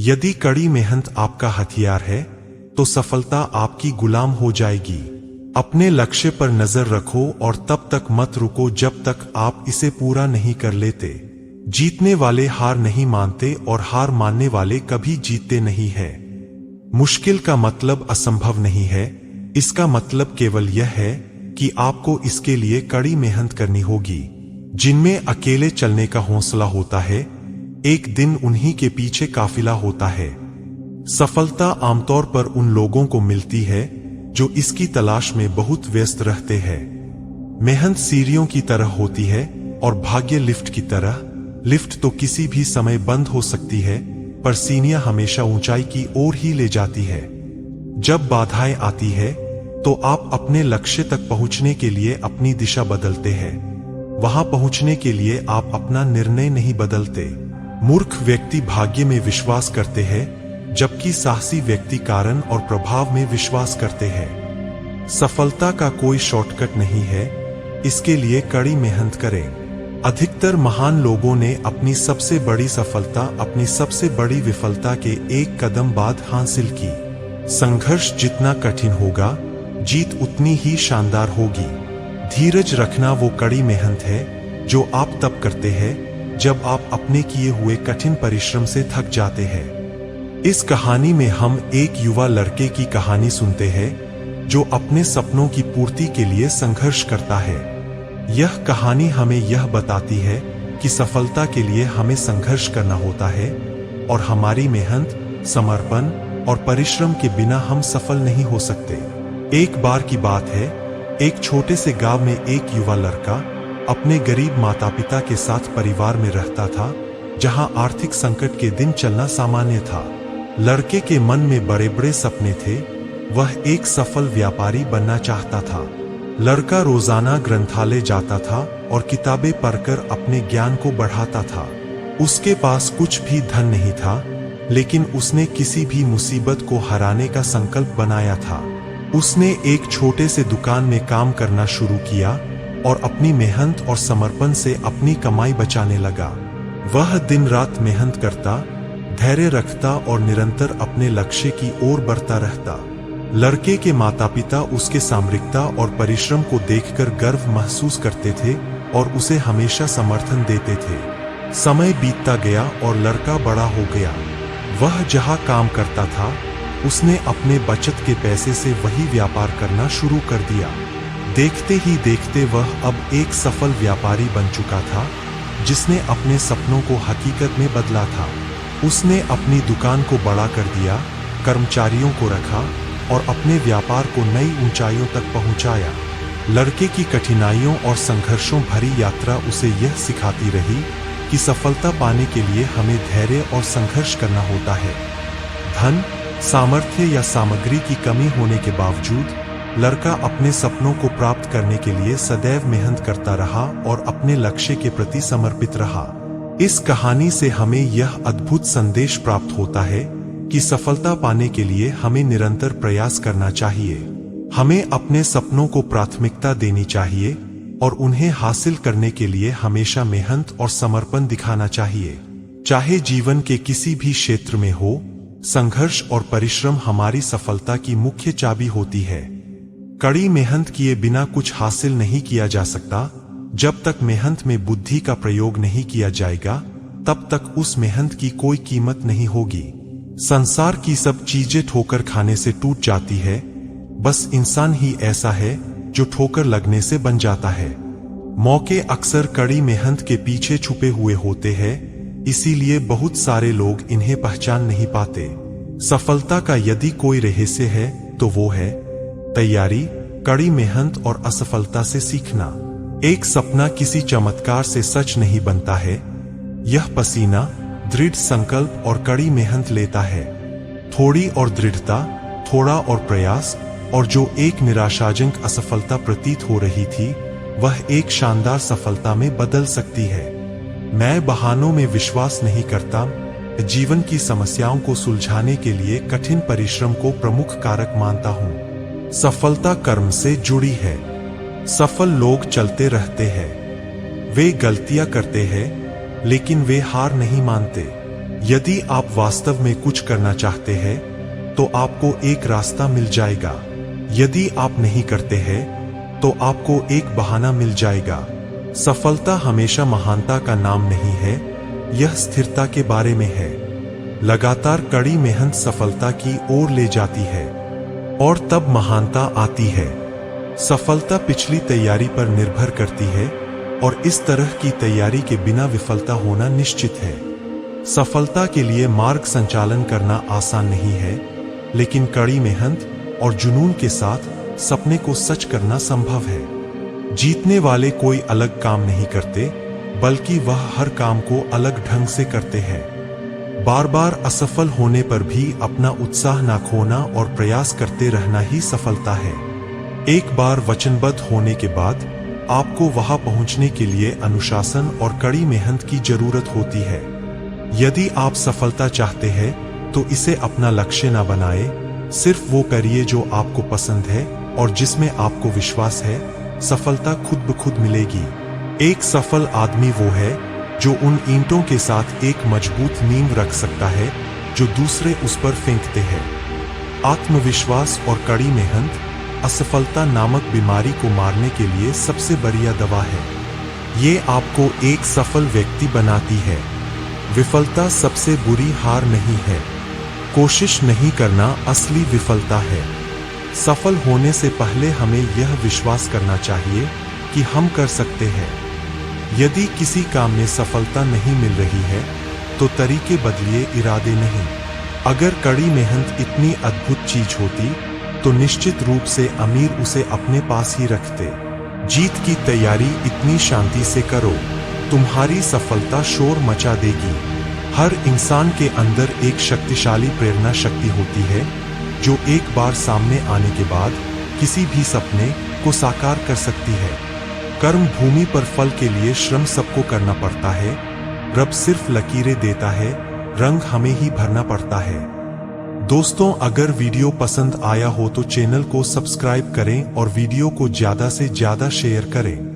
यदि कड़ी मेहनत आपका हथियार है तो सफलता आपकी गुलाम हो जाएगी। अपने लक्ष्य पर नजर रखो और तब तक मत रुको जब तक आप इसे पूरा नहीं कर लेते। जीतने वाले हार नहीं मानते और हार मानने वाले कभी जीतते नहीं है। मुश्किल का मतलब असंभव नहीं है, इसका मतलब केवल यह है कि आपको इसके लिए कड़ी मेहनत करनी होगी। जिनमें अकेले चलने का हौसला होता है, एक दिन उन्हीं के पीछे काफिला होता है। सफलता आमतौर पर उन लोगों को मिलती है जो इसकी तलाश में बहुत व्यस्त रहते हैं। मेहनत सीढ़ियों की तरह होती है और भाग्य लिफ्ट की तरह। लिफ्ट तो किसी भी समय बंद हो सकती है, पर सीढ़ियां हमेशा ऊंचाई की ओर ही ले जाती है। जब बाधाएं आती है तो आप अपने लक्ष्य तक पहुंचने के लिए अपनी दिशा बदलते हैं। वहां पहुंचने के लिए आप अपना निर्णय नहीं बदलते। मूर्ख व्यक्ति भाग्य में विश्वास करते हैं, जबकि साहसी व्यक्ति कारण और प्रभाव में विश्वास करते हैं। सफलता का कोई शॉर्टकट नहीं है, इसके लिए कड़ी मेहनत करें। अधिकतर महान लोगों ने अपनी सबसे बड़ी सफलता अपनी सबसे बड़ी विफलता के एक कदम बाद हासिल की। संघर्ष जितना कठिन होगा, जीत उतनी ही शानदार होगी। धीरज रखना वो कड़ी मेहनत है जो आप तब करते हैं जब आप अपने किए हुए कठिन परिश्रम से थक जाते हैं। इस कहानी में हम एक युवा लड़के की कहानी सुनते हैं जो अपने सपनों की पूर्ति के लिए संघर्ष करता है। यह कहानी हमें यह बताती है कि सफलता के लिए हमें संघर्ष करना होता है और हमारी मेहनत, समर्पण और परिश्रम के बिना हम सफल नहीं हो सकते। एक बार की बात है, एक छोटे से गांव में एक युवा लड़का अपने गरीब माता पिता के साथ परिवार में रहता था, जहां आर्थिक संकट के दिन चलना सामान्य था। लड़के के मन में बड़े बड़े सपने थे, वह एक सफल व्यापारी बनना चाहता था। लड़का रोजाना ग्रंथालय जाता था और किताबें पढ़कर अपने ज्ञान को बढ़ाता था। उसके पास कुछ भी धन नहीं था, लेकिन उसने किसी भी मुसीबत को हराने का संकल्प बनाया था। उसने एक छोटे से दुकान में काम करना शुरू किया और अपनी मेहनत और समर्पण से अपनी कमाई बचाने लगा। वह दिन रात मेहनत करता, धैर्य रखता और निरंतर अपने लक्ष्य की ओर बढ़ता रहता। लड़के के माता पिता उसके सामरिकता और परिश्रम को देखकर गर्व महसूस करते थे और उसे हमेशा समर्थन देते थे। समय बीतता गया और लड़का बड़ा हो गया। वह जहां काम करता था, उसने अपने बचत के पैसे से वही व्यापार करना शुरू कर दिया। देखते ही देखते वह अब एक सफल व्यापारी बन चुका था, जिसने अपने सपनों को हकीकत में बदला था। उसने अपनी दुकान को बड़ा कर दिया, कर्मचारियों को रखा और अपने व्यापार को नई ऊंचाइयों तक पहुंचाया। लड़के की कठिनाइयों और संघर्षों भरी यात्रा उसे यह सिखाती रही कि सफलता पाने के लिए हमें धैर्य और संघर्ष करना होता है। धन, सामर्थ्य या सामग्री की कमी होने के बावजूद लड़का अपने सपनों को प्राप्त करने के लिए सदैव मेहनत करता रहा और अपने लक्ष्य के प्रति समर्पित रहा। इस कहानी से हमें यह अद्भुत संदेश प्राप्त होता है कि सफलता पाने के लिए हमें निरंतर प्रयास करना चाहिए। हमें अपने सपनों को प्राथमिकता देनी चाहिए और उन्हें हासिल करने के लिए हमेशा मेहनत और समर्पण दिखाना चाहिए। चाहे जीवन के किसी भी क्षेत्र में हो, संघर्ष और परिश्रम हमारी सफलता की मुख्य चाबी होती है। कड़ी मेहनत किए बिना कुछ हासिल नहीं किया जा सकता। जब तक मेहनत में बुद्धि का प्रयोग नहीं किया जाएगा, तब तक उस मेहनत की कोई कीमत नहीं होगी। संसार की सब चीजें ठोकर खाने से टूट जाती है, बस इंसान ही ऐसा है जो ठोकर लगने से बन जाता है। मौके अक्सर कड़ी मेहनत के पीछे छुपे हुए होते हैं, इसीलिए बहुत सारे लोग इन्हें पहचान नहीं पाते। सफलता का यदि कोई रहस्य है तो वो है तैयारी, कड़ी मेहनत और असफलता से सीखना। एक सपना किसी चमत्कार से सच नहीं बनता है, यह पसीना, दृढ़ संकल्प और कड़ी मेहनत लेता है। थोड़ी और दृढ़ता, थोड़ा और प्रयास, और जो एक निराशाजनक असफलता प्रतीत हो रही थी, वह एक शानदार सफलता में बदल सकती है। मैं बहानों में विश्वास नहीं करता, जीवन की समस्याओं को सुलझाने के लिए कठिन परिश्रम को प्रमुख कारक मानता हूँ। सफलता कर्म से जुड़ी है। सफल लोग चलते रहते हैं, वे गलतियां करते हैं, लेकिन वे हार नहीं मानते। यदि आप वास्तव में कुछ करना चाहते हैं तो आपको एक रास्ता मिल जाएगा। यदि आप नहीं करते हैं तो आपको एक बहाना मिल जाएगा। सफलता हमेशा महानता का नाम नहीं है, यह स्थिरता के बारे में है। लगातार कड़ी मेहनत सफलता की ओर ले जाती है और तब महानता आती है। सफलता पिछली तैयारी पर निर्भर करती है और इस तरह की तैयारी के बिना विफलता होना निश्चित है। सफलता के लिए मार्ग संचालन करना आसान नहीं है, लेकिन कड़ी मेहनत और जुनून के साथ सपने को सच करना संभव है। जीतने वाले कोई अलग काम नहीं करते, बल्कि वह हर काम को अलग ढंग से करते हैं। बार बार असफल होने पर भी अपना उत्साह ना खोना और प्रयास करते रहना ही सफलता है। एक बार वचनबद्ध होने के बाद आपको वहां पहुंचने के लिए अनुशासन और कड़ी मेहनत की जरूरत होती है। यदि आप सफलता चाहते हैं तो इसे अपना लक्ष्य ना बनाए, सिर्फ वो करिए जो आपको पसंद है और जिसमें आपको विश्वास है। सफलता खुद ब खुद मिलेगी। एक सफल आदमी वो है जो उन ईंटों के साथ एक मजबूत नींव रख सकता है जो दूसरे उस पर फेंकते हैं। आत्मविश्वास और कड़ी मेहनत असफलता नामक बीमारी को मारने के लिए सबसे बढ़िया दवा है। ये आपको एक सफल व्यक्ति बनाती है। विफलता सबसे बुरी हार नहीं है, कोशिश नहीं करना असली विफलता है। सफल होने से पहले हमें यह विश्वास करना चाहिए कि हम कर सकते हैं। यदि किसी काम में सफलता नहीं मिल रही है तो तरीके बदलिए, इरादे नहीं। अगर कड़ी मेहनत इतनी अद्भुत चीज होती तो निश्चित रूप से अमीर उसे अपने पास ही रखते। जीत की तैयारी इतनी शांति से करो, तुम्हारी सफलता शोर मचा देगी। हर इंसान के अंदर एक शक्तिशाली प्रेरणा शक्ति होती है जो एक बार सामने आने के बाद किसी भी सपने को साकार कर सकती है। कर्म भूमि पर फल के लिए श्रम सबको करना पड़ता है। रब सिर्फ लकीरें देता है, रंग हमें ही भरना पड़ता है। दोस्तों, अगर वीडियो पसंद आया हो तो चैनल को सब्सक्राइब करें और वीडियो को ज्यादा से ज्यादा शेयर करें।